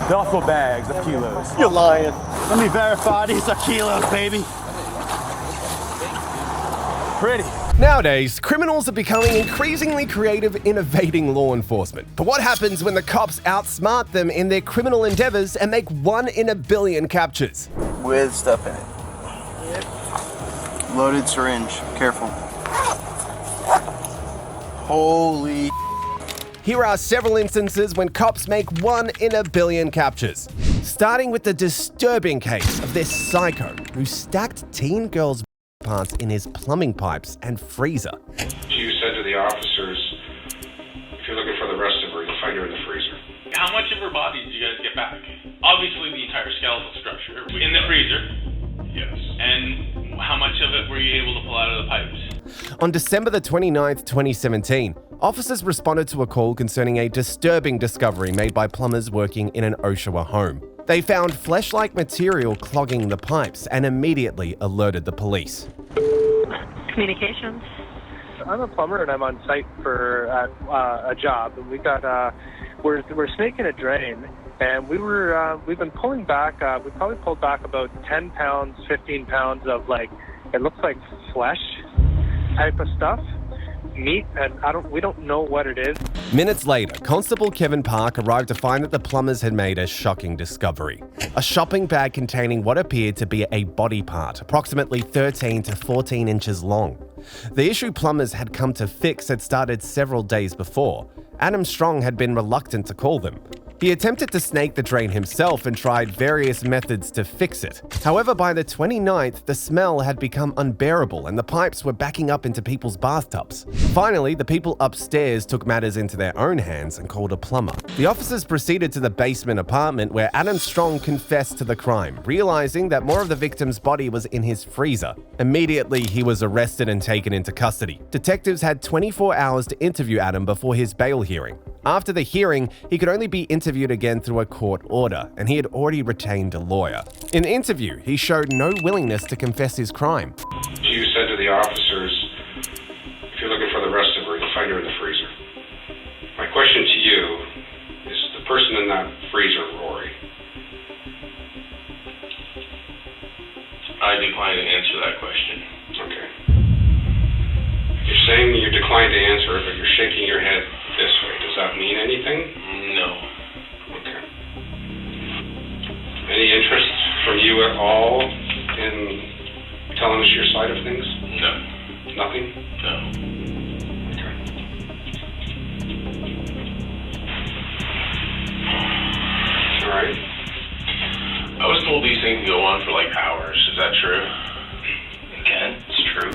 duffel bags of kilos. You're lying. Let me verify these are kilos, baby. Pretty. Nowadays, criminals are becoming increasingly creative in evading law enforcement. But what happens when the cops outsmart them in their criminal endeavors and make 1 in a billion captures? With stuff in it. Loaded syringe. Careful. Holy. Here are several instances when cops make 1 in a billion captures. Starting with the disturbing case of this psycho who stacked teen girls' parts in his plumbing pipes and freezer. You said to the officers, if you're looking for the rest of her, you'll find her in the freezer. How much of her body did you guys get back? Obviously the entire skeletal structure. In the freezer? Yes. And how much of it were you able to pull out of the pipes? On December the 29th, 2017, officers responded to a call concerning a disturbing discovery made by plumbers working in an Oshawa home. They found flesh-like material clogging the pipes and immediately alerted the police. Communications. I'm a plumber and I'm on site for a job, and we got we're snaking a drain, and we've been pulling back. We probably pulled back about 10 pounds, 15 pounds of it looks like flesh type of stuff, meat, and we don't know what it is. Minutes later, Constable Kevin Park arrived to find that the plumbers had made a shocking discovery. A shopping bag containing what appeared to be a body part, approximately 13 to 14 inches long. The issue plumbers had come to fix had started several days before. Adam Strong had been reluctant to call them. He attempted to snake the drain himself and tried various methods to fix it. However, by the 29th, the smell had become unbearable and the pipes were backing up into people's bathtubs. Finally, the people upstairs took matters into their own hands and called a plumber. The officers proceeded to the basement apartment where Adam Strong confessed to the crime, realizing that more of the victim's body was in his freezer. Immediately, he was arrested and taken into custody. Detectives had 24 hours to interview Adam before his bail hearing. After the hearing, he could only be interviewed again through a court order, and he had already retained a lawyer. In the interview, he showed no willingness to confess his crime. You said to the officers, if you're looking for the rest of her, you'll find her in the freezer. My question to you is the person in that freezer, Rory? I decline to answer that question. Okay. You're saying you decline to answer it, but you're shaking your head this way. Does that mean anything? No. Okay. Any interest from you at all in telling us your side of things? No. Nothing? No. Okay. All right. I was told these things go on for like hours. Is that true? Again, it's true.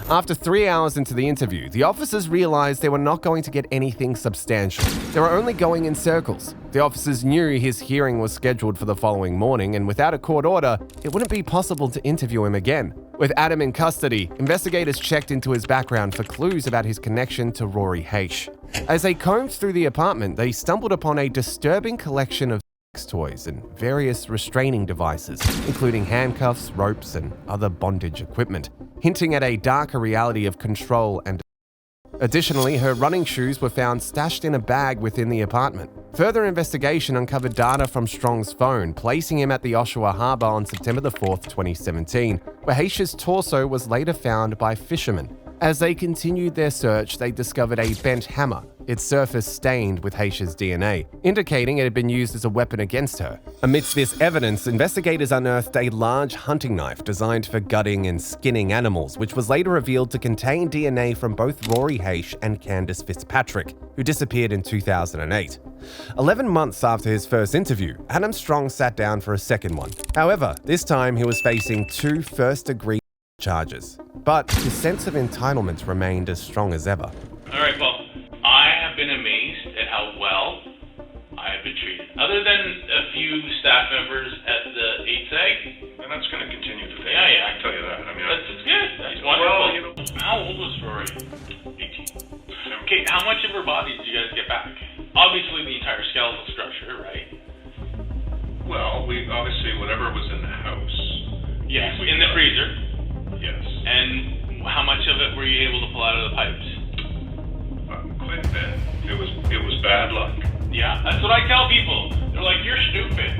After 3 hours into the interview, the officers realized they were not going to get anything substantial. They were only going in circles. The officers knew his hearing was scheduled for the following morning, and without a court order, it wouldn't be possible to interview him again. With Adam in custody, investigators checked into his background for clues about his connection to Rory H. As they combed through the apartment, they stumbled upon a disturbing collection of sex toys and various restraining devices, including handcuffs, ropes, and other bondage equipment, hinting at a darker reality of control and. Additionally, her running shoes were found stashed in a bag within the apartment. Further investigation uncovered data from Strong's phone, placing him at the Oshawa Harbour on September the 4th, 2017, where Haish's torso was later found by fishermen. As they continued their search, they discovered a bent hammer, its surface stained with Haish's DNA, indicating it had been used as a weapon against her. Amidst this evidence, investigators unearthed a large hunting knife designed for gutting and skinning animals, which was later revealed to contain DNA from both Rory Haish and Candace Fitzpatrick, who disappeared in 2008. 11 months after his first interview, Adam Strong sat down for a second one. However, this time he was facing 2 first-degree charges. But his sense of entitlement remained as strong as ever. All right, Paul. I have been amazed at how well I have been treated. Other than a few staff members at the 8th egg. And that's going to continue today. Yeah, I can tell you that. I mean, that's good. That's wonderful. Well, How old was Rory? 18. Okay, how much of her body did you guys get back? Obviously the entire skeletal structure, right? Well, we obviously, whatever was in the house. Yes, in the freezer. Yes. And how much of it were you able to pull out of the pipes? Quite a bit. It was bad luck. Yeah, that's what I tell people. They're like, you're stupid.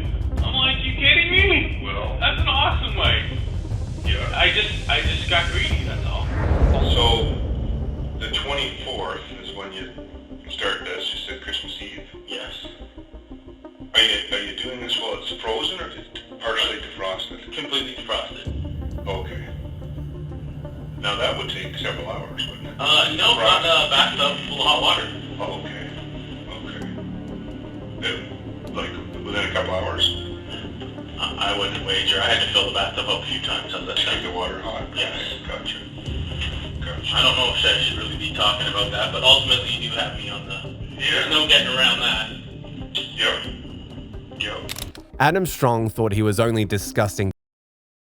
I'm like, you kidding me? Well, That's an awesome way. yeah. I just got greedy, that's all. So, the 24th is when you start this. You said Christmas Eve? Yes. Are you doing this while it's frozen or partially defrosted? Completely defrosted. Okay. Now that would take several hours, wouldn't it? No, not bathtub full of hot water. Oh, okay. Like within a couple hours? I wouldn't wager. I had to fill the bathtub up a few times. How's that To keep sound? the water hot? Yes. Gotcha. I don't know if I should really be talking about that, but ultimately you do have me on the... There's no getting around that. Yep. Adam Strong thought he was only discussing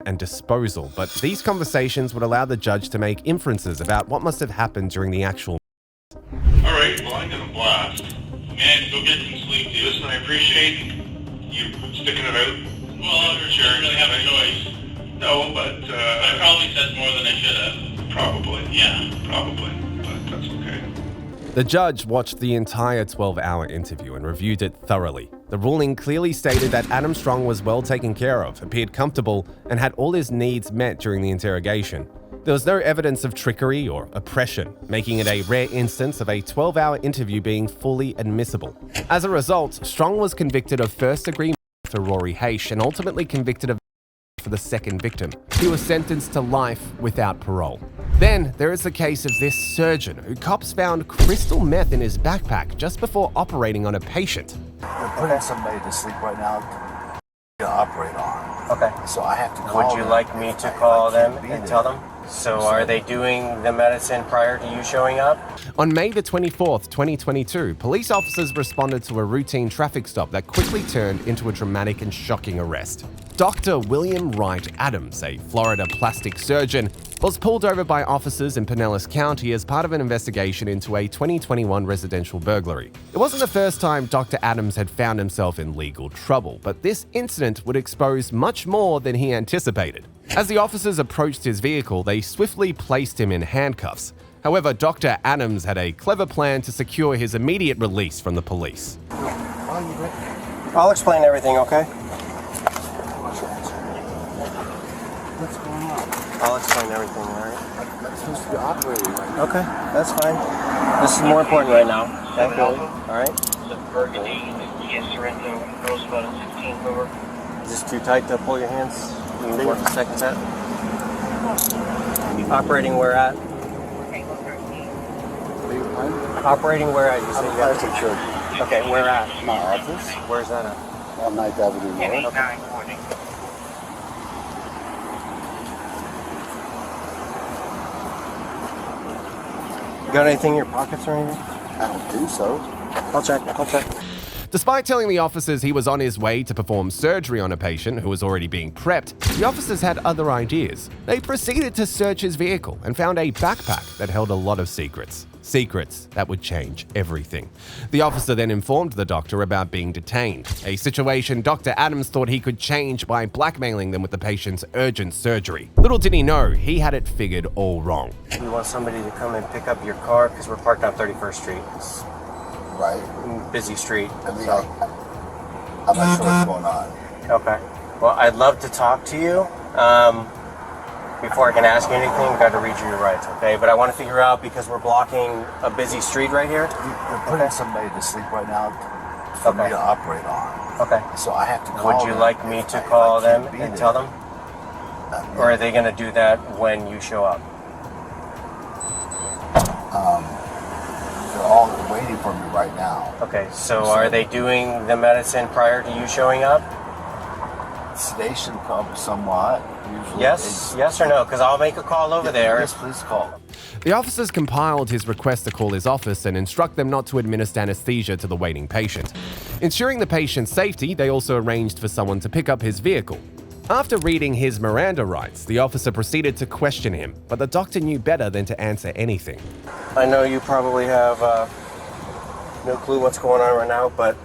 and disposal, but these conversations would allow the judge to make inferences about what must have happened during the actual. All right, well, I'm going to blast. Man, go get some sleep, dude. Listen, I appreciate you sticking it out. Well, for sure. I didn't really have a choice. No, but, I probably said more than I should have. probably. Yeah. Probably, but that's okay. The judge watched the entire 12-hour interview and reviewed it thoroughly. The ruling clearly stated that Adam Strong was well taken care of, appeared comfortable, and had all his needs met during the interrogation. There was no evidence of trickery or oppression, making it a rare instance of a 12-hour interview being fully admissible. As a result, Strong was convicted of first-degree murder for Rory Haish and ultimately convicted of for the second victim. He was sentenced to life without parole. Then there is the case of this surgeon who cops found crystal meth in his backpack just before operating on a patient. We're putting somebody to sleep right now to operate on. Okay. So I have to call Would you them. like me to I call can't them be and there. tell them? So are they doing the medicine prior to you showing up? On May the 24th, 2022, police officers responded to a routine traffic stop that quickly turned into a dramatic and shocking arrest. Dr. William Wright Adams, a Florida plastic surgeon, was pulled over by officers in Pinellas County as part of an investigation into a 2021 residential burglary. It wasn't the first time Dr. Adams had found himself in legal trouble, but this incident would expose much more than he anticipated. As the officers approached his vehicle, they swiftly placed him in handcuffs. However, Dr. Adams had a clever plan to secure his immediate release from the police. I'll explain everything, okay? What's going on? I'll explain everything, all right? I'm supposed to be operating right now. Okay, that's fine. This is more important right now. Thank you. All right? Is this too tight to pull your hands? You can work the second set. Operating where at? Operating where at? You I'm a said plastic surgeon. Okay, where at? My office Where's that at? on 9th Avenue North. You got anything in your pockets or anything? I don't think so. I'll check. Despite telling the officers he was on his way to perform surgery on a patient who was already being prepped, the officers had other ideas. They proceeded to search his vehicle and found a backpack that held a lot of secrets. Secrets that would change everything. The officer then informed the doctor about being detained, a situation Dr. Adams thought he could change by blackmailing them with the patient's urgent surgery. Little did he know, he had it figured all wrong. You want somebody to come and pick up your car because we're parked on 31st Street. It's Right? a busy street. I mean, So, I'm not sure what's going on. okay. Well, I'd love to talk to you. Before I can ask you anything, I've got to read you your rights, okay? But I want to figure out, because we're blocking a busy street right here. We're putting somebody to sleep right now for me Okay. to operate on. Okay. So I have to call Would you them. like me to I call them can't be and there. tell them? Or are they going to do that when you show up? They're all waiting for me right now. Okay, so are they doing the medicine prior to you showing up? Sedation probably somewhat. Usually Yes or no? Because I'll make a call over there. Yes, please call them. The officers compiled his request to call his office and instruct them not to administer anesthesia to the waiting patient. Ensuring the patient's safety, they also arranged for someone to pick up his vehicle. After reading his Miranda rights, the officer proceeded to question him, but the doctor knew better than to answer anything. I know you probably have no clue what's going on right now, but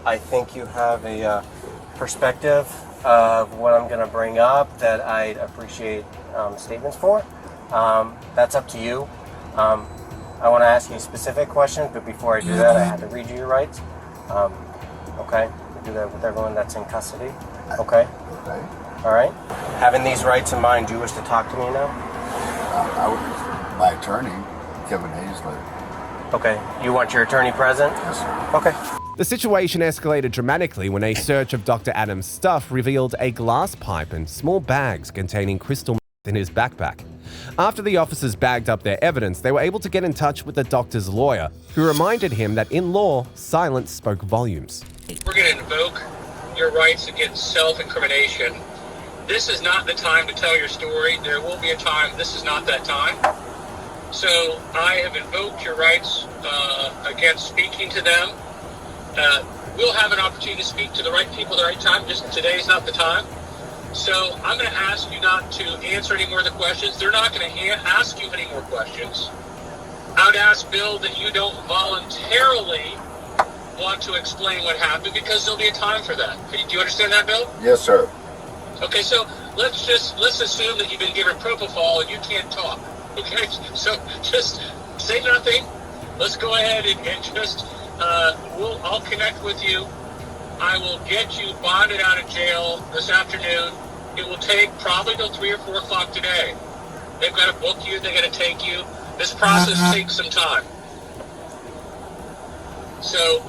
I think you have a perspective of what I'm going to bring up that I'd appreciate statements for. That's up to you. I want to ask you specific questions, but before I do that, I have to read you your rights. Okay? do that with everyone that's in custody. Okay. Okay. All right. Having these rights in mind, do you wish to talk to me now? My attorney, Kevin Hazlett. Okay. You want your attorney present? Yes, sir. Okay. The situation escalated dramatically when a search of Dr. Adams' stuff revealed a glass pipe and small bags containing crystal meth in his backpack. After the officers bagged up their evidence, they were able to get in touch with the doctor's lawyer, who reminded him that in law, silence spoke volumes. We're going to invoke your rights against self-incrimination. This is not the time to tell your story. There will be a time. This is not that time. So I have invoked your rights against speaking to them. We'll have an opportunity to speak to the right people at the right time. Just today is not the time. So I'm going to ask you not to answer any more of the questions. They're not going to ask you any more questions. I would ask, Bill, that you don't voluntarily want to explain what happened, because there'll be a time for that. Do you understand that, Bill? Yes, sir. Okay, so let's assume that you've been given propofol and you can't talk. Okay, so just say nothing. Let's go ahead and just I'll connect with you. I will get you bonded out of jail this afternoon. It will take probably till 3 or 4 o'clock today. They've got to book you. They've got to take you. This process takes some time. So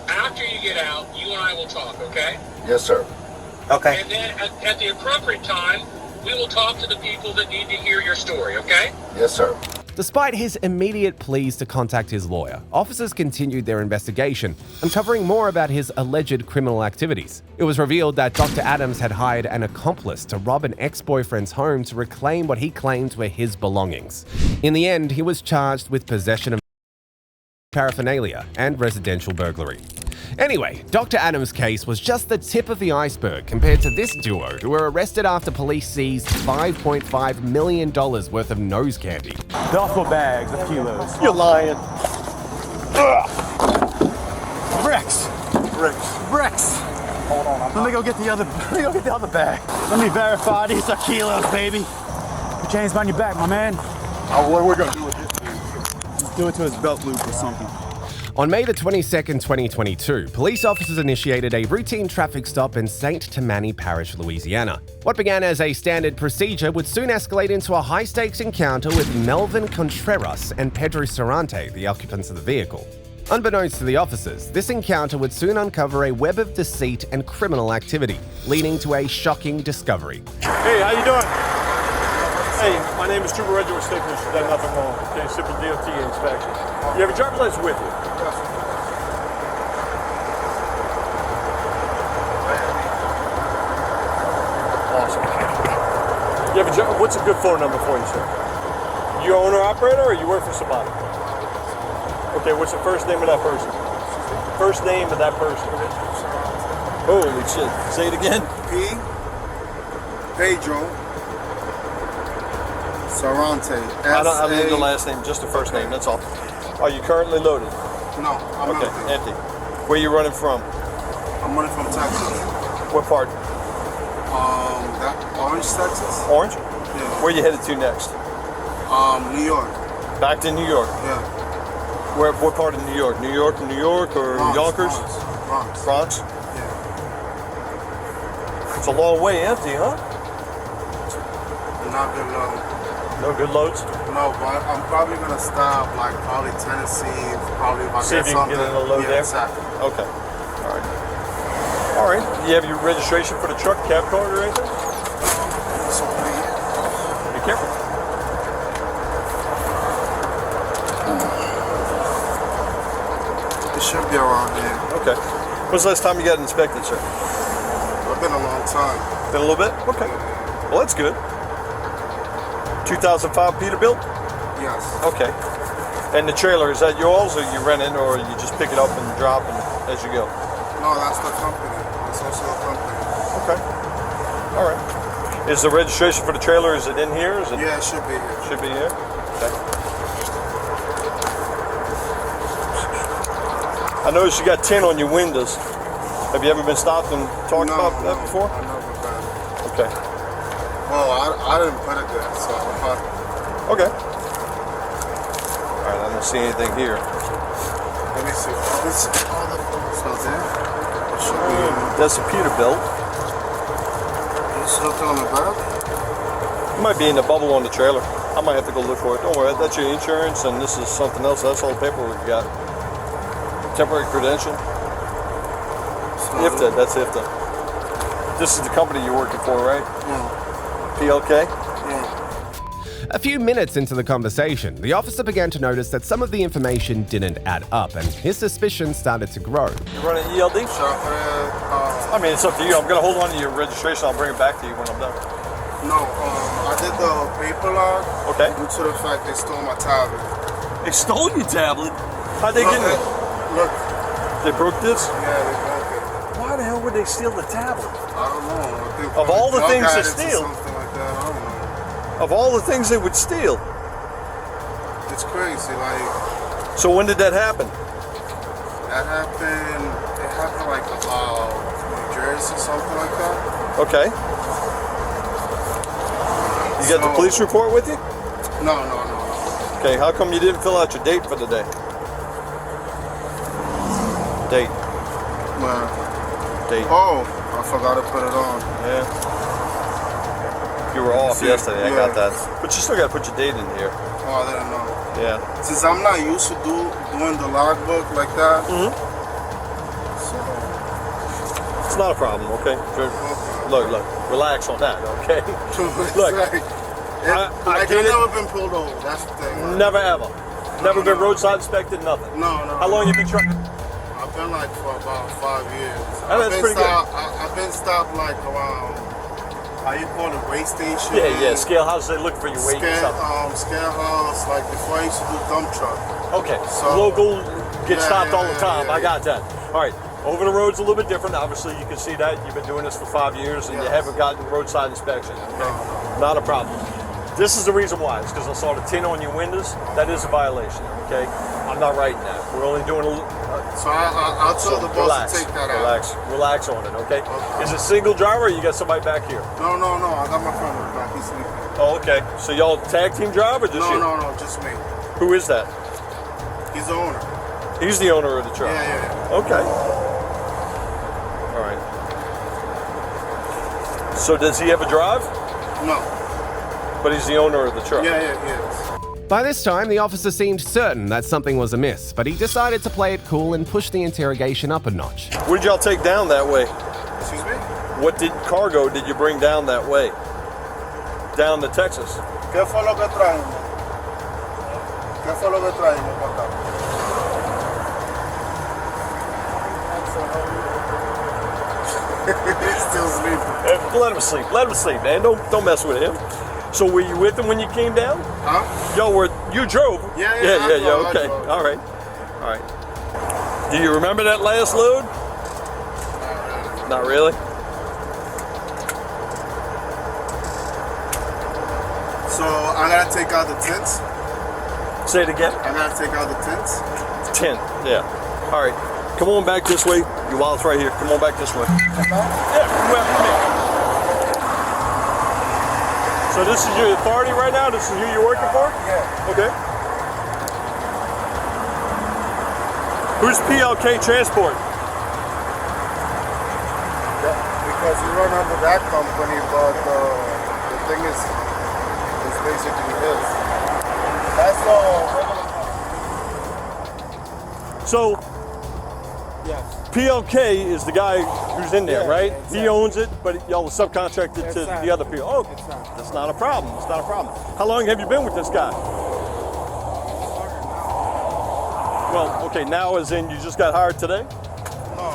after you get out, you and I will talk, okay? Yes, sir. Okay. And then at the appropriate time, we will talk to the people that need to hear your story, okay? Yes, sir. Despite his immediate pleas to contact his lawyer, officers continued their investigation, uncovering more about his alleged criminal activities. It was revealed that Dr. Adams had hired an accomplice to rob an ex-boyfriend's home to reclaim what he claimed were his belongings. In the end, he was charged with possession of paraphernalia and residential burglary. Anyway, Dr. Adams' case was just the tip of the iceberg compared to this duo, who were arrested after police seized $5.5 million worth of nose candy. Duffel bags of kilos. You're lying. Bricks. Bricks. Hold on. Let me go get the other bag. Let me verify these are kilos, baby. Put your hands behind your back, my man. What are we going to do with this? Do it to his belt loop or something. On May the 22nd, 2022, police officers initiated a routine traffic stop in St. Tammany Parish, Louisiana. What began as a standard procedure would soon escalate into a high-stakes encounter with Melvin Contreras and Pedro Sarante, the occupants of the vehicle. Unbeknownst to the officers, this encounter would soon uncover a web of deceit and criminal activity, leading to a shocking discovery. Hey, how you doing? Hey, my name is Trooper Regiment Stickers. Done nothing wrong. Okay, simple DOT inspection. You have your driver's license with you? Awesome. You have what's a good phone number for you, sir? You owner operator, or you work for somebody? Okay, what's the first name of that person? First name of that person. Holy shit. Say it again. Pedro Sarante. I don't need the last name, just the first name, that's all. Are you currently loaded? No, I'm okay, not. empty. Where are you running from? I'm running from Texas. What part? Orange, Texas. Orange? Yeah. Where are you headed to next? New York. Back to New York? Yeah. What part of New York? New York, or Bronx, Yonkers? Bronx. Yeah. Yeah. It's a long way empty, huh? Not good load. No good loads? No, but I'm probably gonna stop probably Tennessee, probably if I see get if you something. can get in a load there? Exactly. Okay. All right. You have your registration for the truck, cab card or anything? Be careful. It should be around here. Okay. When's the last time you got it inspected, sir? It's been a long time. Been a little bit? Okay. Well, that's good. 2005 Peterbilt? Yes. Okay. And the trailer, is that yours, or you rent it, or you just pick it up and drop it as you go? No, that's the company. It's also a company. Okay. All right. Is the registration for the trailer, is it in here? Is it? Yeah, it should be here. Should be here? Okay. I noticed you got tin on your windows. Have you ever been stopped and talked about that before? I never been. Okay. Well, I didn't put it there, so. Okay. All right, I don't see anything here. Let me see. All the photos there. That's a Peterbilt. There's something on the back? It might be in the bubble on the trailer. I might have to go look for it. Don't worry, that's your insurance, and this is something else. That's all the paperwork you got. Temporary credential. IFTA, that's IFTA. This is the company you're working for, right? Yeah. PLK? Yeah. A few minutes into the conversation, the officer began to notice that some of the information didn't add up, and his suspicions started to grow. You running ELD? I mean, it's up to you. I'm going to hold on to your registration. I'll bring it back to you when I'm done. No, I did the paper log. Okay. Due to the fact they stole my tablet. They stole your tablet? How'd they get it? Look. They broke this? Yeah, they broke it. Why the hell would they steal the tablet? I don't know. I think Of all the things to to steal? something like that. I don't know. Of all the things they would steal? It's crazy. Like, So when did that happen? that happened. It happened like New Jersey, something like that. Okay. You got the police report with you? No. Okay, how come you didn't fill out your date for the day? Date. Date. Oh, I forgot to put it on. Yeah. You were off yesterday, I got that. But you still got to put your date in here. Oh, I didn't know. Yeah. Since I'm not used to doing the logbook like that. So. It's not a problem, okay? Look, relax on that, okay? Look, I've never been pulled over, that's the thing. Never ever. Never been roadside inspected, nothing. No. How long you been trucking? I've been like for about 5 years. That's pretty good. I've been stopped like around, how you call it, weigh station? Yeah, scale house, they look for your weight and stuff. Scale house, like before I used to do dump truck. Okay, So- local get stopped all the time, yeah. I got that. All right, over the road's a little bit different. Obviously, you can see that. You've been doing this for 5 years and you haven't gotten roadside inspection. Okay? Not a problem. This is the reason why. It's because I saw the tin on your windows. That is a violation, okay? I'm not writing that. We're only doing a little... So I'll tell the boss to take that out. Relax on it, okay? Is it single driver or you got somebody back here? No. I got my friend in the back. He's sleeping. Oh, okay. So y'all tag team drive or just you? No, just me. Who is that? He's the owner. He's the owner of the truck? Yeah. Okay. All right. So does he have a drive? No. But he's the owner of the truck? Yeah, he is. By this time, the officer seemed certain that something was amiss, but he decided to play it cool and push the interrogation up a notch. What did y'all take down that way? Excuse me? What cargo did you bring down that way? Down to Texas? ¿Qué fue lo que trajimos? ¿Qué fue lo que trajimos para acá? He's still sleeping. Let him sleep. Let him sleep, man. Don't mess with him. So were you with him when you came down? Huh? You drove? Yeah. Okay. All right. Do you remember that last load? Not really. So I gotta take out the tents? Say it again. I gotta take out the tents? Tent, yeah. All right. Come on back this way. Your wallet's right here. Come on back this way. Yeah, come back with me. So this is your authority right now? This is who you're working for? Yeah. Okay. Who's PLK Transport? Because we run under that company, but the thing is basically his. That's all. So, Yes. PLK is the guy who's in there, Yeah, right? exactly. He owns it, but y'all subcontracted to Exactly. the other people. Oh, Exactly. that's not a problem. It's not a problem. How long have you been with this guy? Well, okay, now as in you just got hired today? No.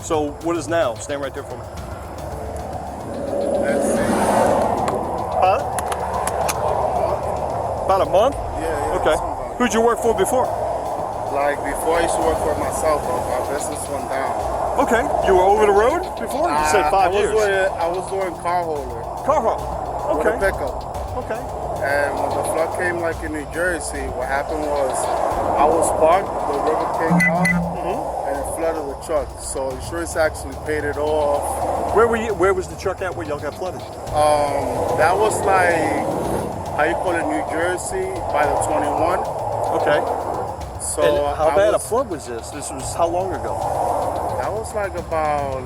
So what is now? Stand right there for me. Let's see. Huh? About a month? Yeah. Okay. somebody. Who'd you work for before? Like before I used to work for myself, but my business went down. Okay. You were over the road before? You said 5 years. I was doing car holder. Car haul. With Okay. a pickup. Okay. And when the flood came like in New Jersey, what happened was I was parked, the river came out, and it flooded the truck. So insurance actually paid it off. Where were you? Where was the truck at where y'all got flooded? That was like, how you call it, New Jersey by the 21. Okay. So And how I bad a was- flood was this? This was how long ago? That was like about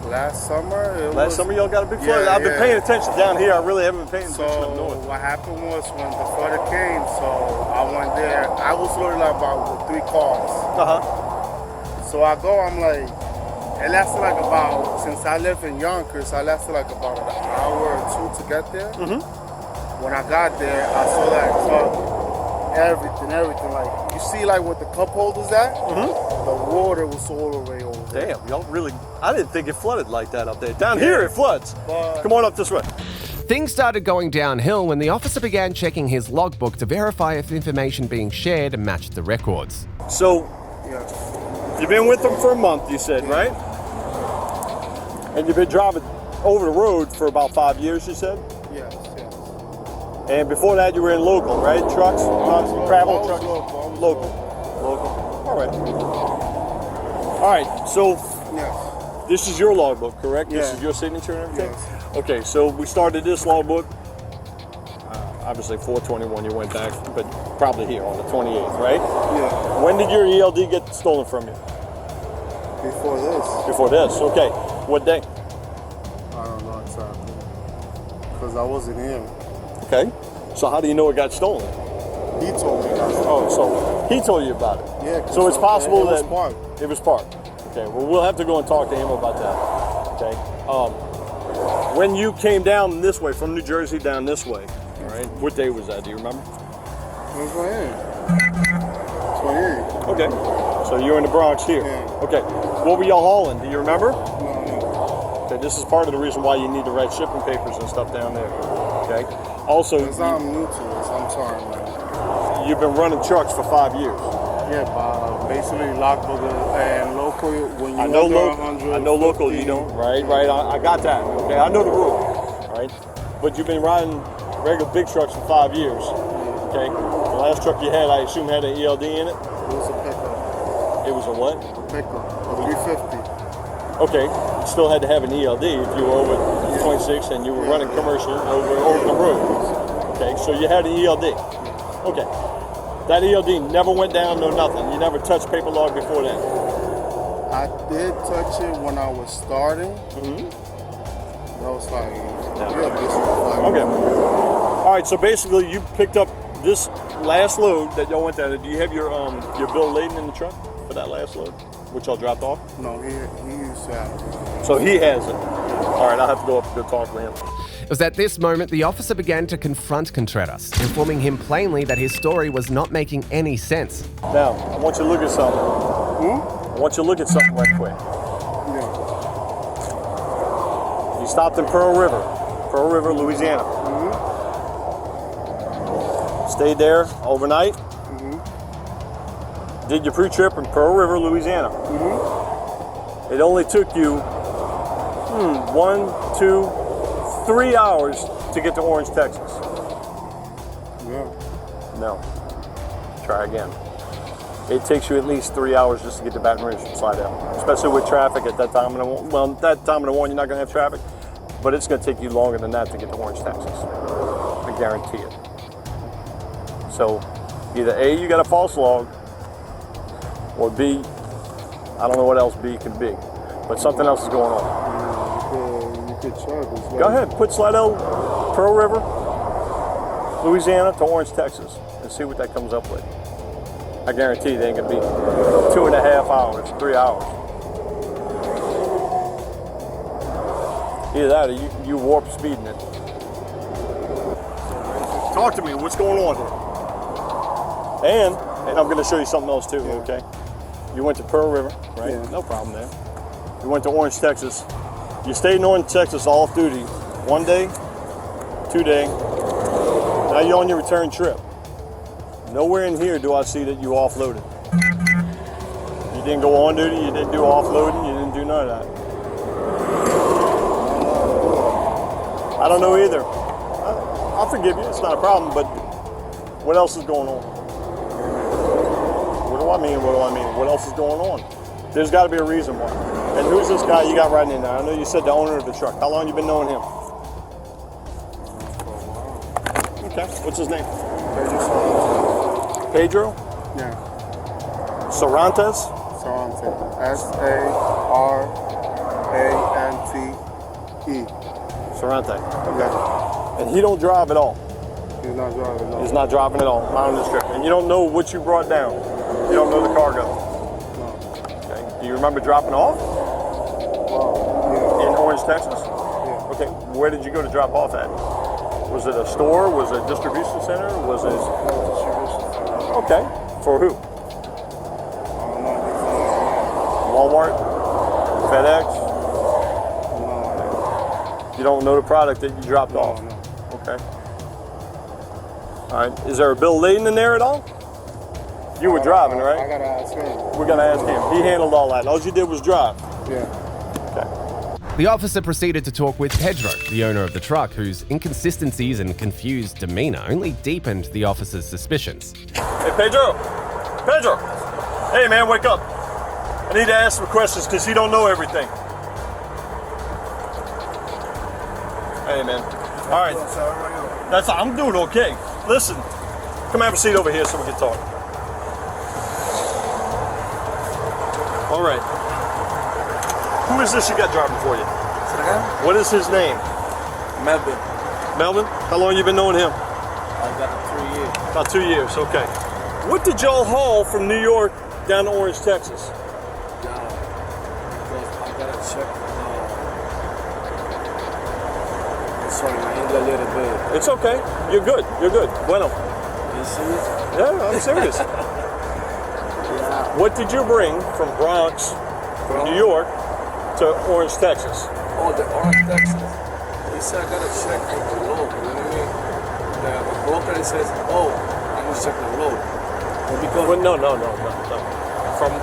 last summer. Last summer y'all got a big flood? Yeah, I've been yeah. paying attention down here. I really haven't been paying attention up So north. what happened was when the flood came, so I went there. I was loaded like about with 3 cars. So I go, I'm like, it lasted like about, since I live in Yonkers, I lasted like about an hour or 2 to get there. When I got there, I saw that truck, everything. Like, you see like what the cup holders at? The water was all the way over there. Damn, y'all really, I didn't think it flooded like that up there. Down here it floods. Come on up this way. Things started going downhill when the officer began checking his logbook to verify if information being shared matched the records. So, Yeah. you've been with them for a month, you said, right? And you've been driving over the road for about 5 years, you said? Yes. And before that, you were in local, right? Trucks, travel I was trucks? local. All right. All right, so Yes. this is your logbook, correct? This Yeah. is your signature and everything? Yes. Okay, so we started this logbook, obviously 421 you went back, but probably here on the 28th, right? Yeah. When did your ELD get stolen from you? Before this, Before this, okay. What day? I don't know exactly. Because I wasn't here. Okay. So how do you know it got stolen? He told me that. Oh, so he told you about it. Yeah. 'cause So it's possible it was that parked. it was parked. Okay, well, we'll have to go and talk to him about that. Okay. When you came down this way, from New Jersey down this way, all right, what day was that? Do you remember? It was 28. Okay. So you're in the Bronx here. Yeah. Okay. What were y'all hauling? Do you remember? No. Okay, this is part of the reason why you need to write shipping papers and stuff down there. Okay. Also, Because I'm new to this. I'm sorry, man. you've been running trucks for 5 years. Yeah, but basically logbook and local, when you I know under local. 100, I know local. You don't. Right. I got that. Okay. I know the rule. All right. But you've been riding regular big trucks for 5 years. Okay. The last truck you had, I assume, had an ELD in it. It was a pickup. It was a what? A pickup. A 350. Okay. You still had to have an ELD if you were over 26 and you were running commercial over the road. Okay. So you had an ELD. Okay. That ELD never went down, no nothing. You never touched paper log before that. I did touch it when I was starting. I was like, yeah, this was like, Okay. All right. So basically, you picked up this last load that y'all went down. Do you have your bill laden in the truck for that last load, which y'all dropped off? No, he used to have it. So he has it. All right. I'll have to go up and go talk to him. It was at this moment the officer began to confront Contreras, informing him plainly that his story was not making any sense. Now, I want you to look at something. I want you to look at something right quick. Yeah. You stopped in Pearl River, Louisiana. Stayed there overnight. Did your pre-trip in Pearl River, Louisiana. It only took you 1, 2, 3 hours to get to Orange, Texas. Yeah. No. Try again. It takes you at least 3 hours just to get to Baton Rouge from Slidell, especially with traffic at that time. Well, that time of the morning you're not going to have traffic, but it's going to take you longer than that to get to Orange, Texas. I guarantee it. So either A, you got a false log, or B, I don't know what else B can be, but something else is going on. You could check. Go ahead, put Slidell, Pearl River, Louisiana to Orange, Texas, and see what that comes up with. I guarantee they ain't gonna be 2.5 hours, 3 hours. Either that or you warp speeding it. Talk to me, what's going on here? And I'm gonna show you something else too, okay? You went to Pearl River, right? Yeah. No problem there. You went to Orange, Texas. You stayed in Orange, Texas off duty 1 day, 2 day. Now you're on your return trip. Nowhere in here do I see that you offloaded. You didn't go on duty, you didn't do offloading, you didn't do none of that. I don't know either. I'll forgive you, it's not a problem, but what else is going on? What do I mean? What else is going on? There's got to be a reason why. And who's this guy you got riding in there? I know you said the owner of the truck. How long you been knowing him? Okay, what's his name? Pedro. Pedro? Yeah. Sarantes? Sarante. S-A-R-A-N-T-E. Sarante. Okay. Yeah. And he don't drive at all? He's not driving, no. He's not driving at all, not on this trip. And you don't know what you brought down? You don't know the cargo? No. Okay. Do you remember dropping off? Yeah. In Orange, Texas? Yeah. Okay. Where did you go to drop off at? Was it a store? Was it a distribution center? Was it? Okay. For who? Walmart? FedEx? No. You don't know the product that you dropped off? No. Okay. All right. Is there a bill laden in there at all? You were driving, right? I gotta ask him. We're gonna ask him. He handled all that. All you did was drive. Yeah. Okay. The officer proceeded to talk with Pedro, the owner of the truck, whose inconsistencies and confused demeanor only deepened the officer's suspicions. Hey, Pedro. Pedro. Hey, man, wake up. I need to ask some questions because you don't know everything. Hey, man. All right. I'm doing okay. Listen, come have a seat over here so we can talk. All right. Who is this you got driving for you? What is his name? Melvin. Melvin? How long you been knowing him? I got 3 years. About 2 years, okay. What did y'all haul from New York down to Orange, Texas? Yeah, because I gotta check. Sorry, my English a little bit. It's okay. You're good. You're good. Bueno. You serious? Yeah, I'm serious. Yeah. What did you bring from Bronx, New York, to Orange, Texas? Oh, the Orange, Texas. He said I gotta check the load. You know what I mean? The broker says, oh, I'm gonna check the load. Because Well, no. From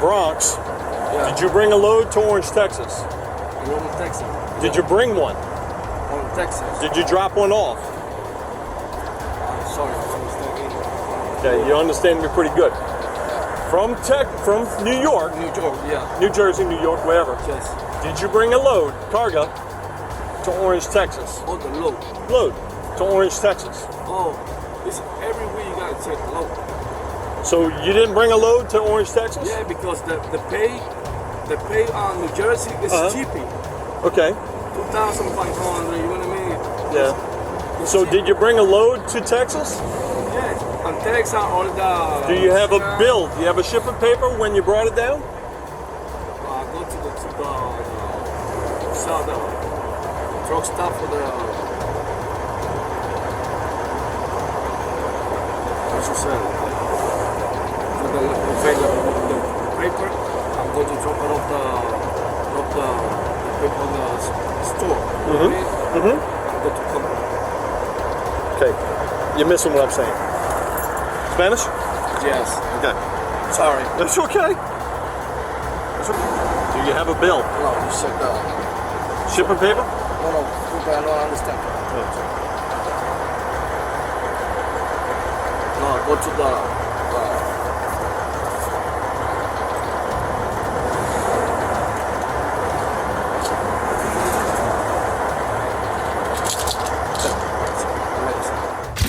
Bronx, yeah. did you bring a load to Orange, Texas? Orange, Texas. Did you bring one? Orange, Texas. Did you drop one off? I'm sorry, I understand English. Okay, you understand me pretty good. From New York, New York, yeah. New Jersey, New York, wherever. Yes. Did you bring a load, cargo, to Orange, Texas? Oh, the load. Load to Orange, Texas. Oh, it's every week you gotta check the load. So you didn't bring a load to Orange, Texas? Yeah, because the pay on New Jersey is cheapy. Okay. 2,500, you know what I mean? Yeah. So did you bring a load to Texas? Yes. On Texas, all the. Do you have a bill? Do you have a shipping paper when you brought it down? Go to the sell the truck stuff for the. What you say? For the paper. I'm going to drop it off the paper on the store. I'm going to come. Okay. You're missing what I'm saying. Spanish? Yes. Okay. Sorry. That's okay. That's okay. Do you have a bill? No, you said that. Shipping paper? No, I don't understand. No, go to the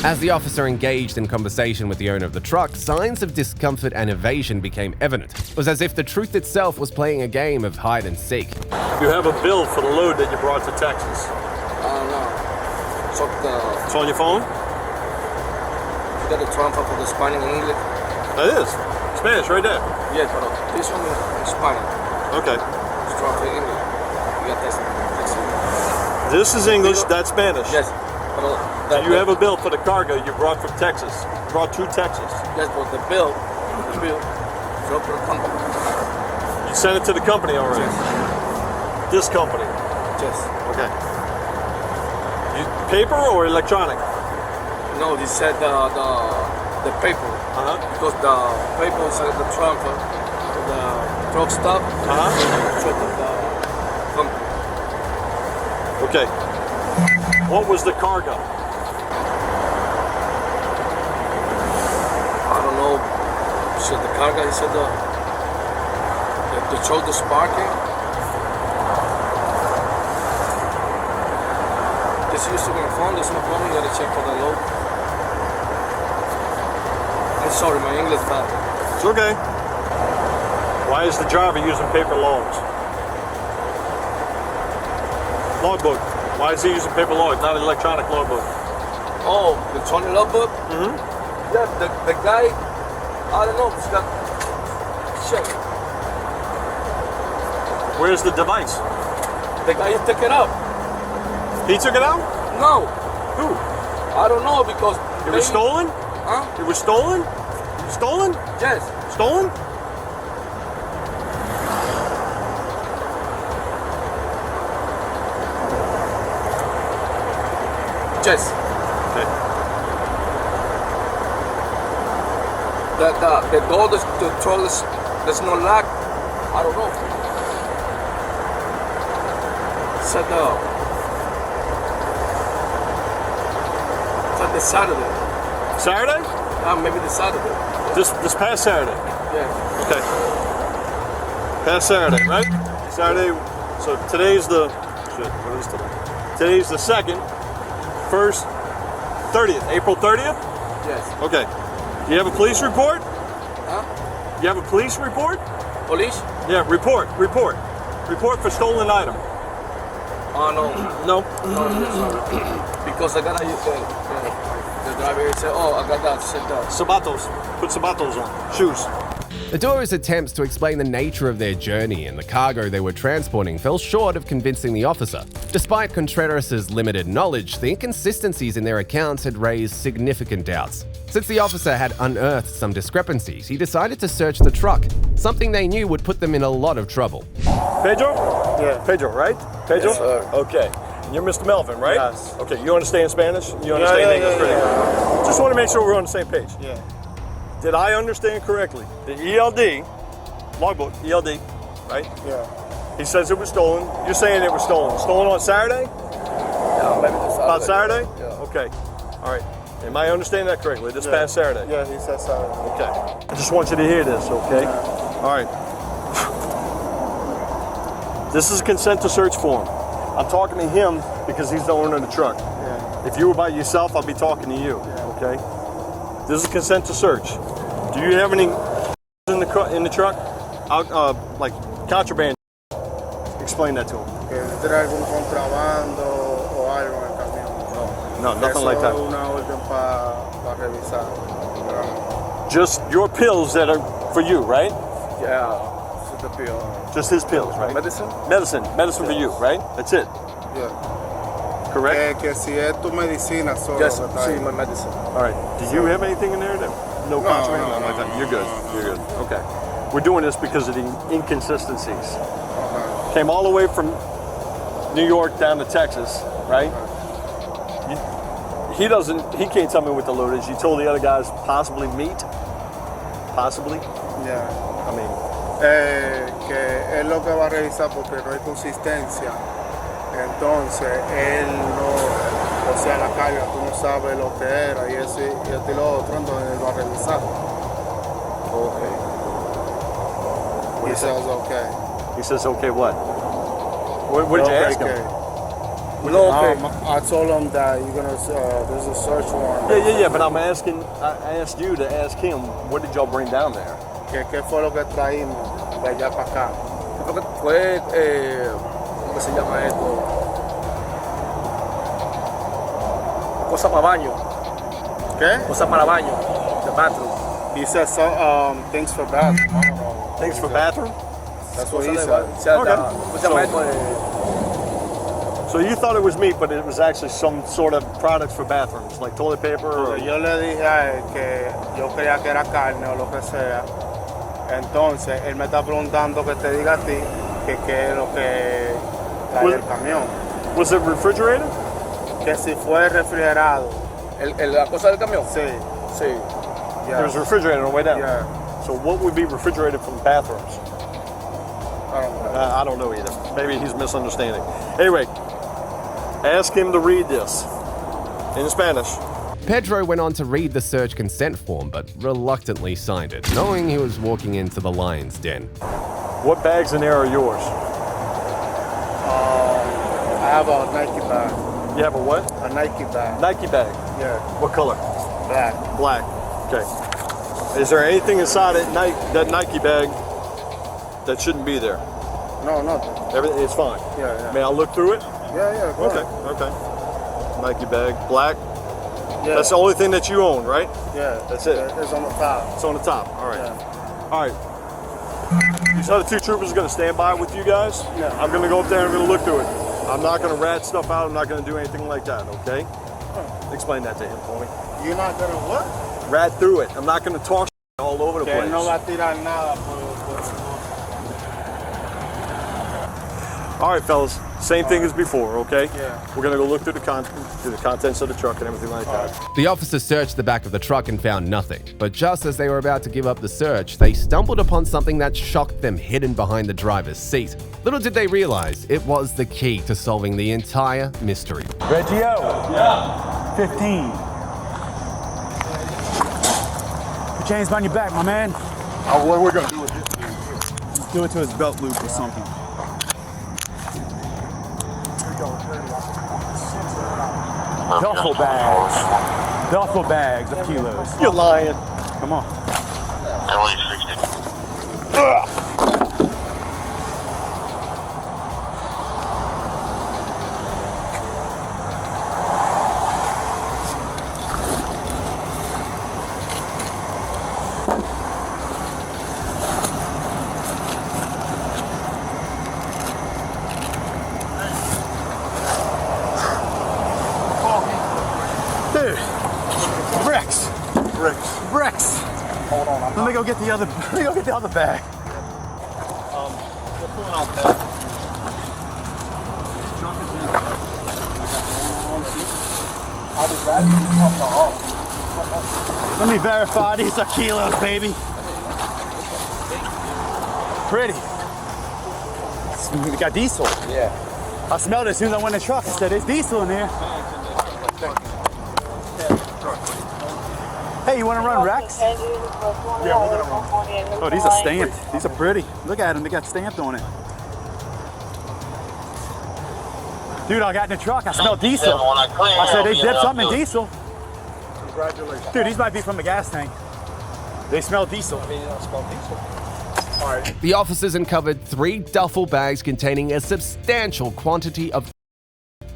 As the officer engaged in conversation with the owner of the truck, signs of discomfort and evasion became evident. It was as if the truth itself was playing a game of hide and seek. You have a bill for the load that you brought to Texas. no. So It's on your phone? you got the transfer for the Spanish and English? That is. Spanish, right there. Yes, but this one is Spanish. Okay. It's transfer English. You got this. This is English, that's Spanish. Yes. Do you have a bill for the cargo you brought from Texas? Brought to Texas? Yes, but the bill, so for the company. You sent it to the company already? Yes. This company? Yes. Okay. Paper or electronic? No, he said the paper. Because the paper said the transfer, the truck stop, so the company. Okay. What was the cargo? I don't know. He said the cargo, he said the truck is sparking. Just used to my phone, there's no phone, you gotta check for the load. I'm sorry, my English bad. It's okay. Why is the driver using paper logs? Logbook. Why is he using paper log, not an electronic logbook? Oh, the Tony logbook? Mm-hmm. Yeah, the guy, I don't know, he's got shit. Where's the device? The guy took it out. He took it out? No. Who? I don't know because... It was stolen? Huh? It was stolen? Stolen? Yes. Stolen? Yes. Okay. The door, the door is, there's no lock. I don't know. Said the Saturday. Saturday? Maybe the Saturday. This past Saturday? Yeah. Okay. Past Saturday, right? Saturday, so today's the, shit, what is today? Today's the 2nd, 1st, 30th, April 30th? Yes. Okay. Do you have a police report? Huh? You have a police report? Police? Yeah, report. Report for stolen item. Oh, no. No? No, because I got the driver said, oh, I got that, said that. Sabatos. Put sabatos on. Shoes. The duo's attempts to explain the nature of their journey and the cargo they were transporting fell short of convincing the officer. Despite Contreras' limited knowledge, the inconsistencies in their accounts had raised significant doubts. Since the officer had unearthed some discrepancies, he decided to search the truck, something they knew would put them in a lot of trouble. Pedro? Yeah. Pedro, right? Pedro? Yes, sir. Okay. You're Mr. Melvin, right? Yes. Okay, you understand Spanish? You understand English pretty good? Just want to make sure we're on the same page. Yeah. Did I understand correctly? The ELD, logbook, ELD, right? Yeah. He says it was stolen. You're saying it was stolen. Stolen on Saturday? Yeah, maybe the Saturday. About Saturday? Yeah. Okay. All right. Am I understanding that correctly? This past Saturday? Yeah, he said Saturday. Okay. I just want you to hear this, okay? Yeah. All right. This is a consent to search form. I'm talking to him because he's the owner of the truck. Yeah. If you were by yourself, I'd be talking to you, okay? This is consent to search. Do you have any in the truck? Like contraband? Explain that to him. Que trae algún contrabando o algo en el camión. No, nothing like that. Eso es una orden para revisar. Just your pills that are for you, right? Yeah, it's the pill. Just his pills, right? Medicine? Medicine for you, right? That's it. Yeah. Correct? Que si es tu medicina solo. Yes, que está see ahí. my medicine. All right. Do you have anything in there? No contraband? no, Nothing like that. no, You're good. no. You're good. Okay. We're doing this because of the inconsistencies. Okay. Came all the way from New York down to Texas, right? He can't tell me what the load is. You told the other guys possibly meat? Possibly? Yeah. I mean, Que es lo que va a revisar porque no hay consistencia. Entonces, él no, o sea, la carga, tú no sabes lo que era y eso y esto y lo otro, entonces él va a revisar. okay. He says, okay. He says, okay, what? What did you ask him? No, okay. I told him that you're gonna, there's a search warrant. Yeah, but I asked you to ask him, what did y'all bring down there? ¿Qué fue lo que traímos de allá para acá? Fue, ¿cómo se llama esto? Cosa para baño. ¿Qué? Cosa para baño. The bathroom. He said, things for bathroom. I don't know. Things for bathroom? That's what he Cosa said. de- ¿Cómo se llama esto? So you thought it was meat, but it was actually some sort of products for bathrooms, like toilet paper or... Porque yo le dije a él que yo creía que era carne o lo que sea. Entonces, él me está preguntando que te diga a ti que qué es lo que trae el camión. Was it refrigerated? Que si fue refrigerado. La cosa del camión? Sí. Sí. Yeah. It was refrigerated on the way down? Yeah. So what would be refrigerated from bathrooms? I don't know. I don't know either. Maybe he's misunderstanding. Anyway, ask him to read this in Spanish. Pedro went on to read the search consent form, but reluctantly signed it, knowing he was walking into the lion's den. What bags in there are yours? I have a Nike bag. You have a what? A Nike bag. Nike bag. Yeah. What color? Black. Black. Okay. Is there anything inside that Nike bag that shouldn't be there? No, nothing. Everything, it's fine? Yeah. May I look through it? Yeah, go ahead. Okay. Nike bag, black? Yeah. That's the only thing that you own, right? Yeah. That's it? It's on the top. It's on the top, all right. Yeah. All right. These other two troopers are gonna stand by with you guys? Yeah. I'm gonna go up there and I'm gonna look through it. I'm not gonna rat stuff out, I'm not gonna do anything like that, okay? Explain that to him for me. You're not gonna what? Rat through it. I'm not gonna toss all over the place. No va a tirar nada. All right, fellas. Same thing as before, okay? Yeah. We're gonna go look through the contents of the truck and everything like that. The officers searched the back of the truck and found nothing. But just as they were about to give up the search, they stumbled upon something that shocked them hidden behind the driver's seat. Little did they realize it was the key to solving the entire mystery. Reggio. Yeah. 15. Put your hands behind your back, my man. Oh, what we're gonna do with it? Do it to his belt loop or something. Duffel bags. Duffel bags of kilos. You're lying. Come on. Dude, bricks. Hold on, Let me go get the other bag. we're pulling out that. I'll be glad to come off. Let me verify these are kilos, baby. Pretty. We got diesel. Yeah. I smelled it as soon as I went in the truck. I said, there's diesel in here. Hey, you want to run Rex? Yeah, we're gonna run. Oh, these are stamped. These are pretty. Look at them. They got stamped on it. Dude, I got in the truck. I smelled diesel. I said, they dipped something in diesel. Congratulations. Dude, these might be from the gas tank. They smell diesel. I mean, you don't smell diesel. All right. The officers uncovered 3 duffel bags containing a substantial quantity of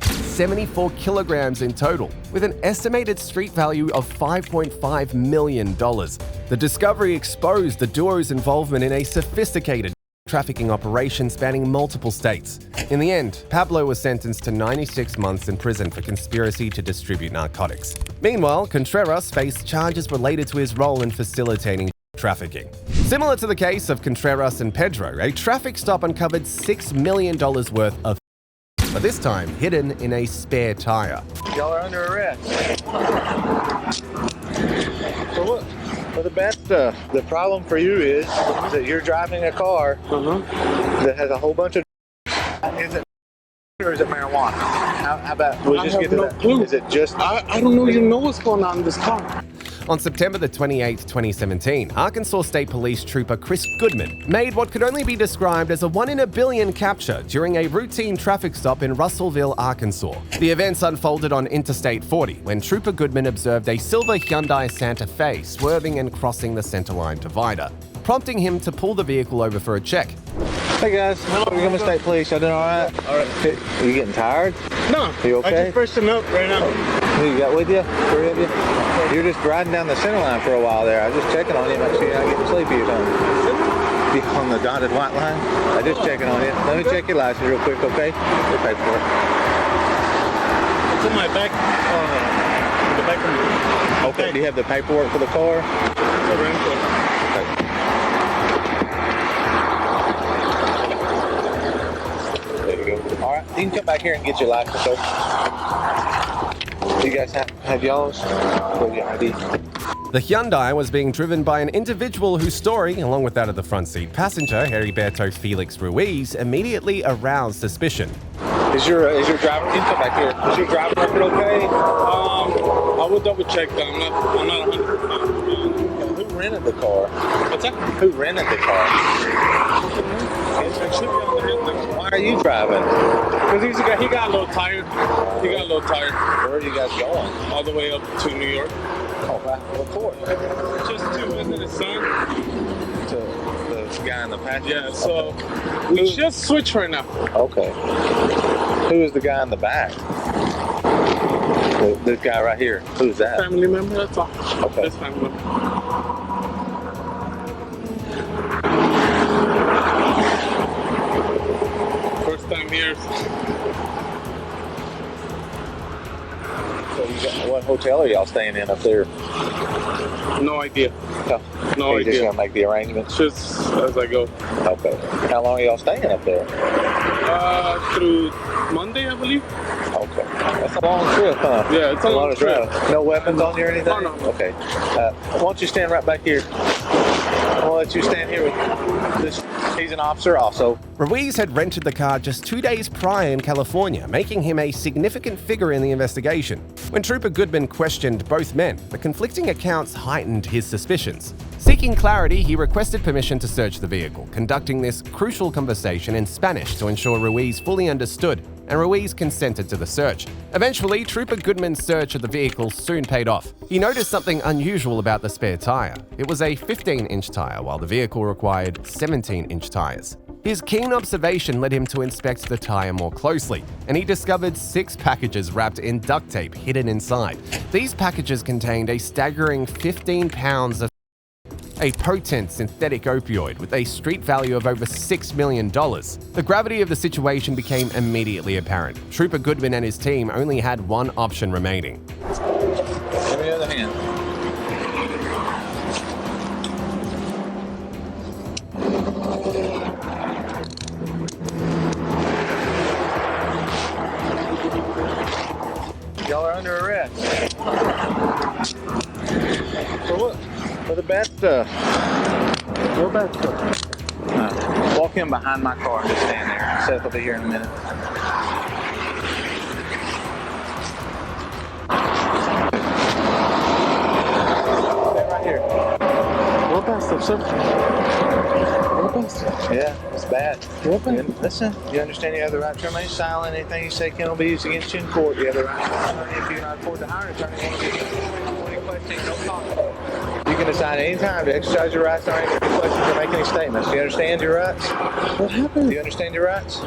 74 kilograms in total, with an estimated street value of $5.5 million. The discovery exposed the duo's involvement in a sophisticated trafficking operation spanning multiple states. In the end, Pablo was sentenced to 96 months in prison for conspiracy to distribute narcotics. Meanwhile, Contreras faced charges related to his role in facilitating trafficking. Similar to the case of Contreras and Pedro, a traffic stop uncovered $6 million worth of, but this time hidden in a spare tire. Y'all are under arrest. For what? For the bad stuff. The problem for you is that you're driving a car that has a whole bunch of. Is it or is it marijuana? How about we just get to that? Clue. Is it just? I don't even know what's going on in this car. On September the 28th, 2017, Arkansas State Police Trooper Chris Goodman made what could only be described as a 1 in a billion capture during a routine traffic stop in Russellville, Arkansas. The events unfolded on Interstate 40 when Trooper Goodman observed a silver Hyundai Santa Fe swerving and crossing the centerline divider, prompting him to pull the vehicle over for a check. Hey guys, we're coming to State Police. Y'all doing all right? All right. Are you getting tired? No. You okay? I'm just freshening up right now. Who you got with you? 3 of you? You're just riding down the center line for a while there. I was just checking on you, make sure you're not getting sleepy or something. You on the dotted white line? I just checking on you. Let me check your license real quick, okay? Your paperwork. It's in my back. The back of me. Okay. Do you have the paperwork for the car? It's a rental. Okay. There you go. All right. You can come back here and get your license, okay? You guys have y'all's? Or your ID? The Hyundai was being driven by an individual whose story, along with that of the front seat passenger, Heriberto Felix Ruiz, immediately aroused suspicion. Is your driver? You can come back here. Is your driver record okay? I will double check that. I'm not 100%. Who rented the car? What's that? Who rented the car? It should be on the headlight. Why are you driving? Because he got a little tired. He got a little tired. Where are you guys going? All the way up to New York. Oh, wow. What for? Just to visit his son. To the guy in the passenger? Yeah, so we just switched right now. Okay. Who is the guy in the back? This guy right here. Who's that? Family member, that's all. Okay. That's family member. First time here. So what hotel are y'all staying in up there? No idea. No You're idea. just gonna make the arrangements? Just as I go. Okay. How long are y'all staying up there? Through Monday, I believe. Okay. That's a long trip, huh? Yeah, it's a long trip. No weapons on you or anything? Oh, no. Okay. Why don't you stand right back here? I'll let you stand here with this. He's an officer also. Ruiz had rented the car just 2 days prior in California, making him a significant figure in the investigation. When Trooper Goodman questioned both men, the conflicting accounts heightened his suspicions. Seeking clarity, he requested permission to search the vehicle, conducting this crucial conversation in Spanish to ensure Ruiz fully understood, and Ruiz consented to the search. Eventually, Trooper Goodman's search of the vehicle soon paid off. He noticed something unusual about the spare tire. It was a 15-inch tire, while the vehicle required 17-inch tires. His keen observation led him to inspect the tire more closely, and he discovered 6 packages wrapped in duct tape hidden inside. These packages contained a staggering 15 pounds of a potent synthetic opioid with a street value of over $6 million. The gravity of the situation became immediately apparent. Trooper Goodman and his team only had one option remaining. Give me the other hand. Y'all are under arrest. For what? For the bad stuff. What bad stuff? Walk in behind my car and just stand there. Seth will be here in a minute. Stay right here. What bad stuff, sir? What bad stuff? Yeah, it's bad. What bad? Listen, you understand you have the right to remain silent. Anything you say can be used against you in court. You have the right to attorney. If you're not afford to hire an attorney, any questions, don't talk. You can decide any time to exercise your rights, not answer any questions or make any statements. Do you understand your rights? What happened? Do you understand your rights?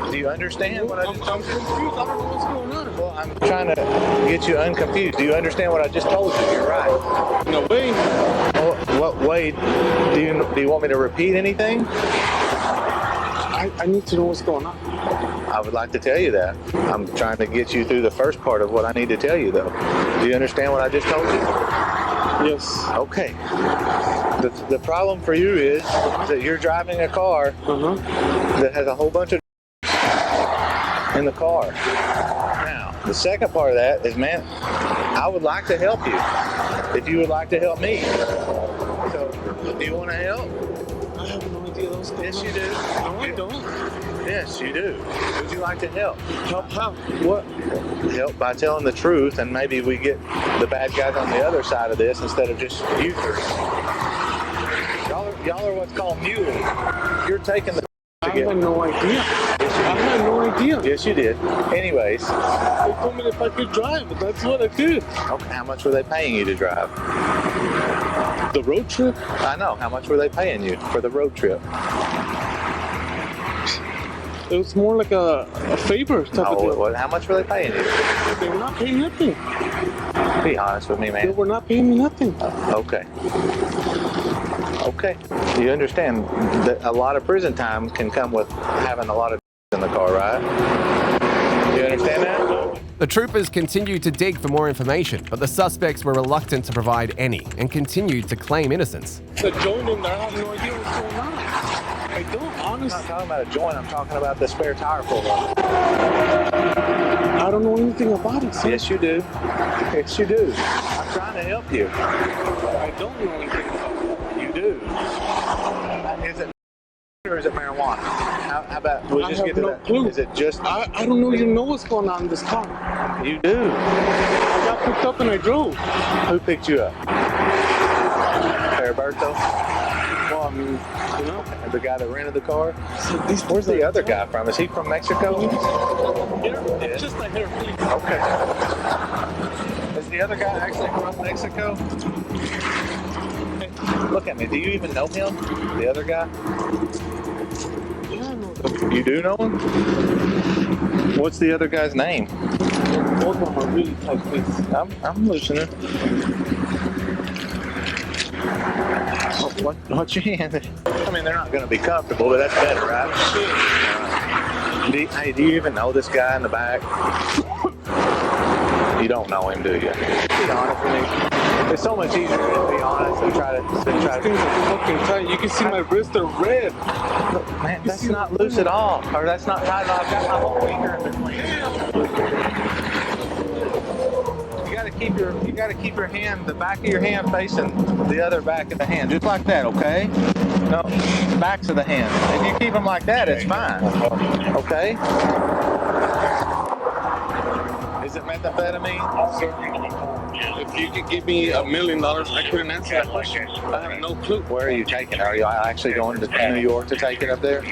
Do you understand what I just told you? I'm confused. I don't know what's going on. Well, I'm trying to get you unconfused. Do you understand what I just told you? You're right. No way. Well, what way? Do you want me to repeat anything? I need to know what's going on. I would like to tell you that. I'm trying to get you through the first part of what I need to tell you, though. Do you understand what I just told you? Yes. Okay. The problem for you is that you're driving a car that has a whole bunch of in the car. Now, the second part of that is, man, I would like to help you if you would like to help me. So, do you want to help? I have no idea what's going on. Yes, you do. No, I don't. Yes, you do. Would you like to help? Help how? What? Help by telling the truth, and maybe we get the bad guys on the other side of this instead of just you three. Y'all are what's called mules. You're taking the. I had no idea. I had no idea. Yes, you did. Anyways. They told me if I could drive, but that's what I did. Okay, how much were they paying you to drive? The road trip? I know. How much were they paying you for the road trip? It was more like a favor type of deal. How much were they paying you? They were not paying nothing. Be honest with me, man. They were not paying me nothing. Okay. Okay. You understand that a lot of prison time can come with having a lot of in the car, right? You understand that? The troopers continued to dig for more information, but the suspects were reluctant to provide any and continued to claim innocence. The joint in there, I have no idea what's going on. I don't, honestly. I'm not talking about a joint, I'm talking about the spare tire full of it. I don't know anything about it, sir. Yes, you do. Yes, you do. I'm trying to help you. I don't know anything about it. You do. Is it or is it marijuana? How about we just get to that? Clue. Is it just? I don't know. You know what's going on in this car. You do. I got picked up and I drove. Who picked you up? Heriberto? Well, I mean, you know, the guy that rented the car. So where's the other guy from? Is he from Mexico? Here, yeah. Just like here, please. Okay. Is the other guy actually from Mexico? Look at me. Do you even know him? The other guy? Yeah, I know them. You do know him? What's the other guy's name? Both of them are really tight fists. I'm listening. What's your hand? I mean, they're not going to be comfortable, but that's better, right? Hey, do you even know this guy in the back? You don't know him, do you? Be honest with me. It's so much easier to be honest than try to. These things are fucking tight. You can see my wrists are red. Look, man, that's not loose at all. Or that's not tight at all. I've got my whole finger in between. You gotta keep your hand, the back of your hand facing the other back of the hand, just like that, okay? No, backs of the hand. If you keep them like that, it's fine. Okay? Is it methamphetamine? Sir, if you could give me $1 million, I couldn't answer that question. I have no clue. Where are you taking it? Are you actually going to New York to take it up there?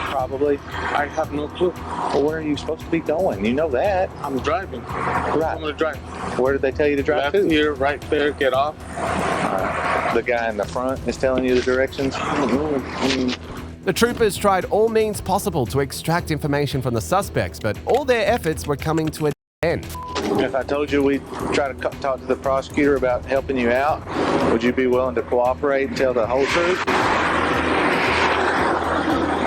Probably. I have no clue. Well, where are you supposed to be going? You know that. I'm driving. Right. I'm gonna drive. Where did they tell you to drive Left to? here, right there, get off. The guy in the front is telling you the directions? The troopers tried all means possible to extract information from the suspects, but all their efforts were coming to an end. If I told you we'd try to talk to the prosecutor about helping you out, would you be willing to cooperate and tell the whole truth?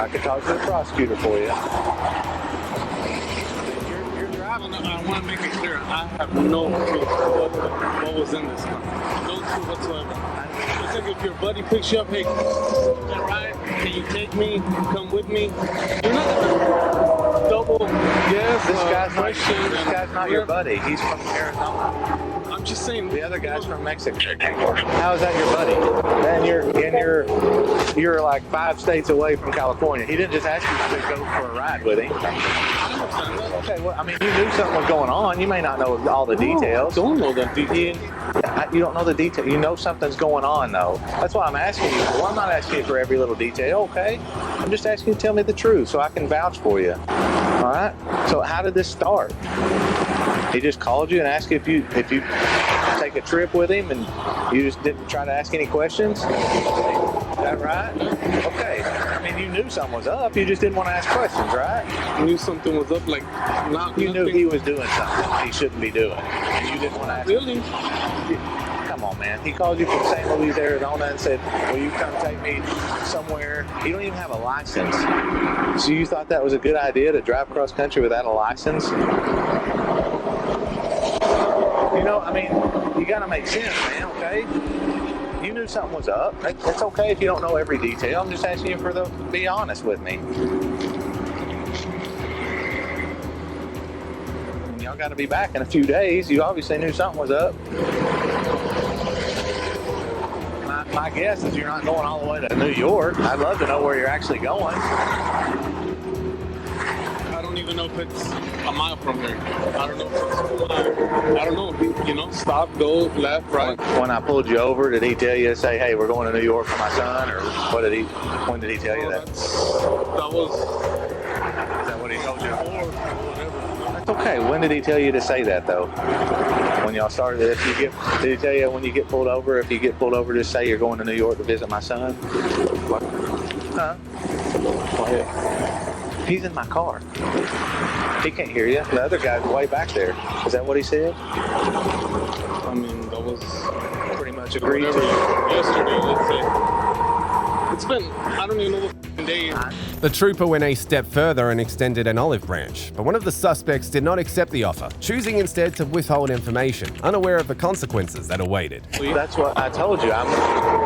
I could talk to the prosecutor for you. You're driving. I want to make it clear. I have no clue what was in this car. No clue whatsoever. It's like if your buddy picks you up, hey, right? Can you take me? Come with me? You're not gonna double guess. This guy's not your buddy. He's from Arizona. I'm just saying. The other guy's from Mexico. How is that your buddy? Man, you're like 5 states away from California. He didn't just ask you to go for a ride with him. Okay, well, I mean, you knew something was going on. You may not know all the details. I don't know the details. You don't know the detail. You know something's going on, though. That's why I'm asking you. Well, I'm not asking you for every little detail, okay? I'm just asking you to tell me the truth so I can vouch for you. All right? So how did this start? He just called you and asked you if you take a trip with him, and you just didn't try to ask any questions? Is that right? Okay. I mean, you knew something was up. You just didn't want to ask questions, right? I knew something was up, like you knew he was doing something he shouldn't be doing, and you didn't want to ask. Really? Come on, man. He called you from St. Louis, Arizona, and said, "Will you come take me somewhere?" You don't even have a license, so you thought that was a good idea to drive cross country without a license? You know, I mean, you gotta make sense, man, okay? You knew something was up. It's okay if you don't know every detail. I'm just asking you to be honest with me. Y'all gotta be back in a few days. You obviously knew something was up. My guess is you're not going all the way to New York. I'd love to know where you're actually going. I don't even know if it's a mile from here. I don't know if it's 2 miles. I don't know. You know, stop, go, left, right. When I pulled you over, did he tell you to say, "Hey, we're going to New York for my son," or what did he? When did he tell you that? That was. Is that what he told you? That's okay. When did he tell you to say that, though? When y'all started, did he tell you when you get pulled over? If you get pulled over, just say you're going to New York to visit my son. What? Huh? Go ahead. He's in my car. He can't hear you. The other guy's way back there. Is that what he said? I mean, that was pretty much agreed to. Yesterday, let's say. It's been, I don't even know what day. The trooper went a step further and extended an olive branch, but one of the suspects did not accept the offer, choosing instead to withhold information, unaware of the consequences that awaited. That's what I told you.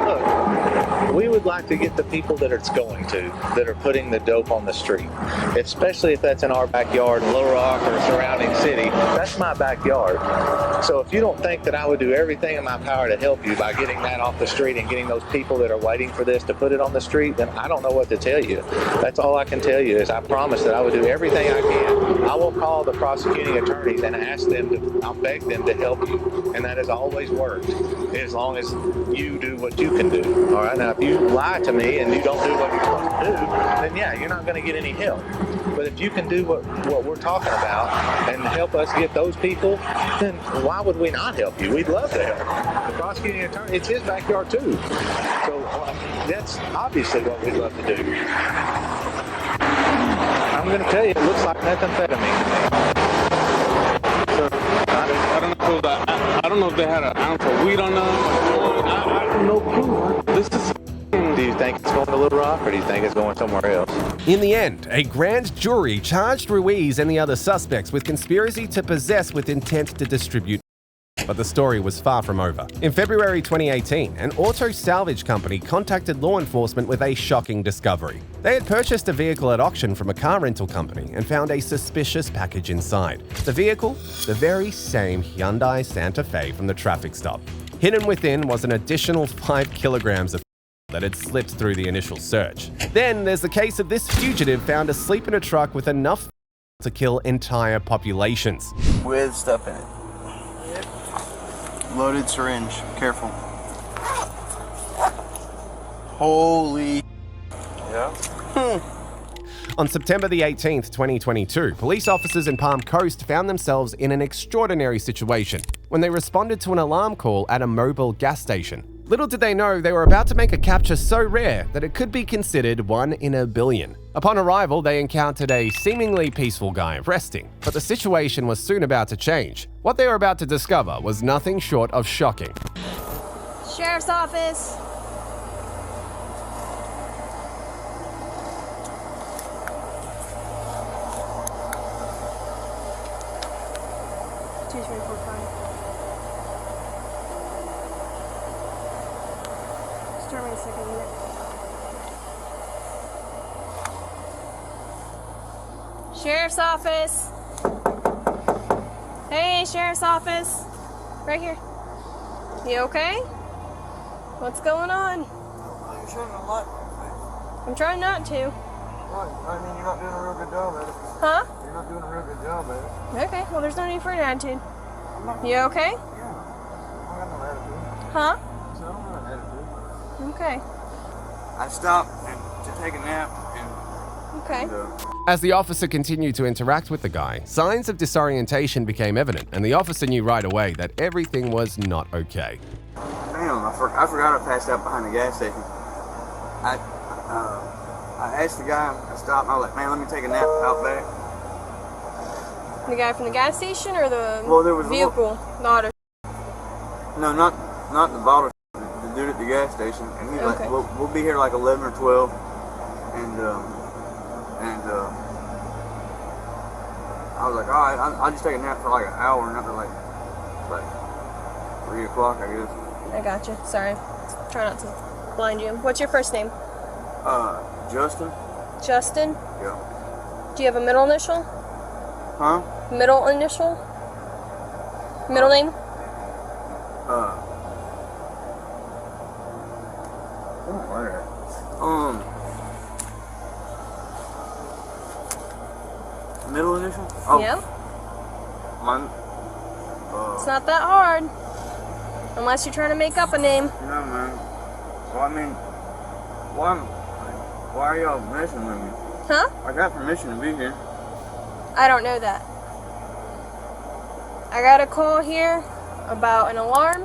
Look, we would like to get the people that it's going to, that are putting the dope on the street, especially if that's in our backyard in Little Rock or surrounding city. That's my backyard. So if you don't think that I would do everything in my power to help you by getting that off the street and getting those people that are waiting for this to put it on the street, then I don't know what to tell you. That's all I can tell you is I promise that I will do everything I can. I will call the prosecuting attorneys and ask them to, I'll beg them to help you. And that has always worked as long as you do what you can do. All right. Now, if you lie to me and you don't do what you're supposed to do, then yeah, you're not going to get any help. But if you can do what we're talking about and help us get those people, then why would we not help you? We'd love to help. The prosecuting attorney, it's his backyard too. So that's obviously what we'd love to do. I'm going to tell you, it looks like methamphetamine. I don't know if they had an ounce of weed on them. I have no clue. This is. Do you think it's going to Little Rock or do you think it's going somewhere else? In the end, a grand jury charged Ruiz and the other suspects with conspiracy to possess with intent to distribute. But the story was far from over. In February 2018, an auto salvage company contacted law enforcement with a shocking discovery. They had purchased a vehicle at auction from a car rental company and found a suspicious package inside. The vehicle? The very same Hyundai Santa Fe from the traffic stop. Hidden within was an additional 5 kilograms of that had slipped through the initial search. Then there's the case of this fugitive found asleep in a truck with enough to kill entire populations. With stuff in it. Loaded syringe. Careful. Holy. Yeah. On September the 18th, 2022, police officers in Palm Coast found themselves in an extraordinary situation when they responded to an alarm call at a mobile gas station. Little did they know they were about to make a capture so rare that it could be considered 1 in a billion. Upon arrival, they encountered a seemingly peaceful guy resting, but the situation was soon about to change. What they were about to discover was nothing short of shocking. Sheriff's Office. Sheriff's Office. Hey, Sheriff's Office. Right here. You okay? What's going on? You're showing a lot. I'm trying not to. What? I mean, you're not doing a real good job at it. Huh? You're not doing a real good job at it. Okay, well, there's no need for an attitude. You okay? Yeah. I don't got no attitude. Huh? So I don't have an attitude. Okay. I stopped to take a nap and... Okay. As the officer continued to interact with the guy, signs of disorientation became evident, and the officer knew right away that everything was not okay. Damn, I forgot I passed out behind the gas station. I asked the guy, I stopped, and I was like, man, let me take a nap out back. The guy from the gas station or the vehicle? The auto? No, not the bottle, the dude at the gas station. And he's like, we'll be here like 11 or 12. And I was like, all right, I'll just take a nap for like an hour, and after like 3 o'clock, I guess. I gotcha. Sorry. Try not to blind you. What's your first name? Justin. Justin? Yeah. Do you have a middle initial? Huh? Middle initial? Middle name? Middle initial? Oh. Yeah. Mine. It's not that hard. Unless you're trying to make up a name. No, man. Well, I mean, why are y'all messing with me? Huh? I got permission to be here. I don't know that. I got a call here about an alarm,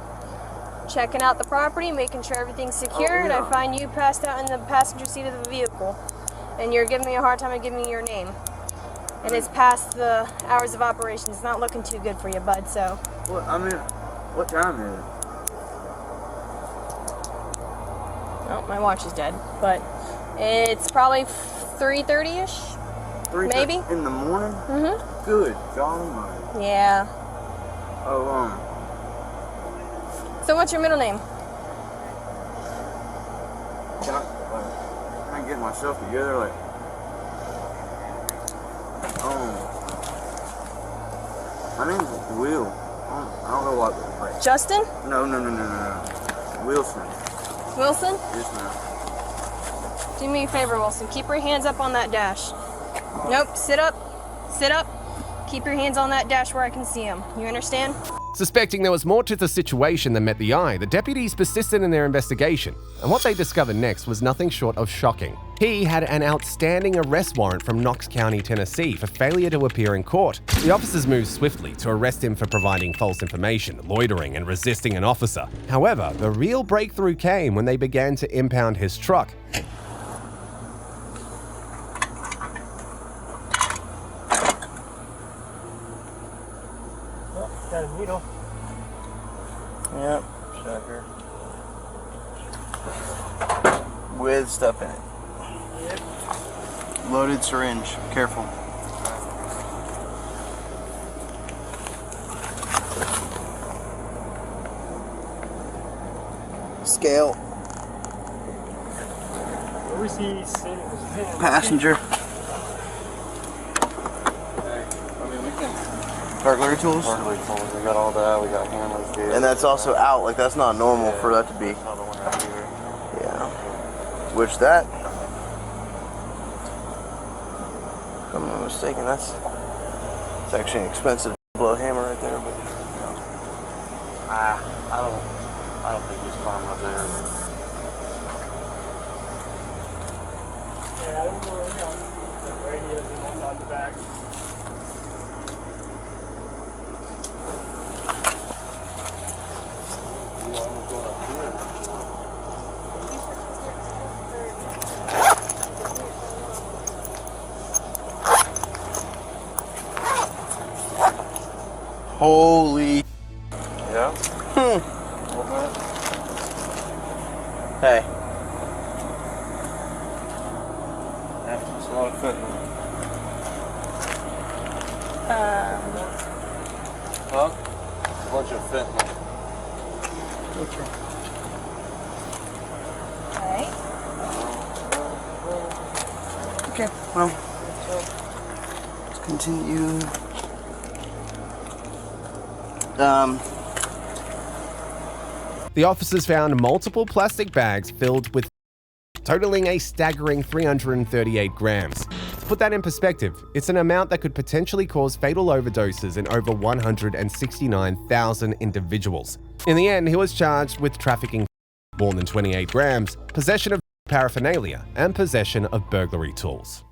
checking out the property, making sure everything's secure, and I find you passed out in the passenger seat of the vehicle. And you're giving me a hard time and giving me your name. And it's past the hours of operation. It's not looking too good for you, bud, so. Well, I mean, what time is it? Oh, my watch is dead, but it's probably 3:30-ish, maybe. In the morning? Mm-hmm. Good God almighty. Yeah. Oh, So what's your middle name? can I get myself together, like, my name's Will. I don't know what, like. Justin? No. Wilson. Wilson? Yes, ma'am. Do me a favor, Wilson. Keep your hands up on that dash. Nope, sit up. Sit up. Keep your hands on that dash where I can see them. You understand? Suspecting there was more to the situation than met the eye, the deputies persisted in their investigation, and what they discovered next was nothing short of shocking. He had an outstanding arrest warrant from Knox County, Tennessee for failure to appear in court. The officers moved swiftly to arrest him for providing false information, loitering, and resisting an officer. However, the real breakthrough came when they began to impound his truck. Got a needle. Yep, sucker. With stuff in it. Yep. Loaded syringe. Careful. Scale. Where was he sitting? Passenger. Burglary tools? Burglary tools. We got all that. We got hammers, dude. And that's also out. Like, that's not normal for that to be. Another one right here. Yeah. Which that, if I'm not mistaken, it's actually an expensive blow hammer right there, but I don't think he's climbing up there. Yeah, I don't know. The radios and what's on the back. holy. Yeah? Hey. That's a lot of fentanyl. Huh? A bunch of fentanyl. Okay. Okay, well, let's continue. The officers found multiple plastic bags filled with totaling a staggering 338 grams. To put that in perspective, it's an amount that could potentially cause fatal overdoses in over 169,000 individuals. In the end, he was charged with trafficking more than 28 grams, possession of paraphernalia, and possession of burglary tools.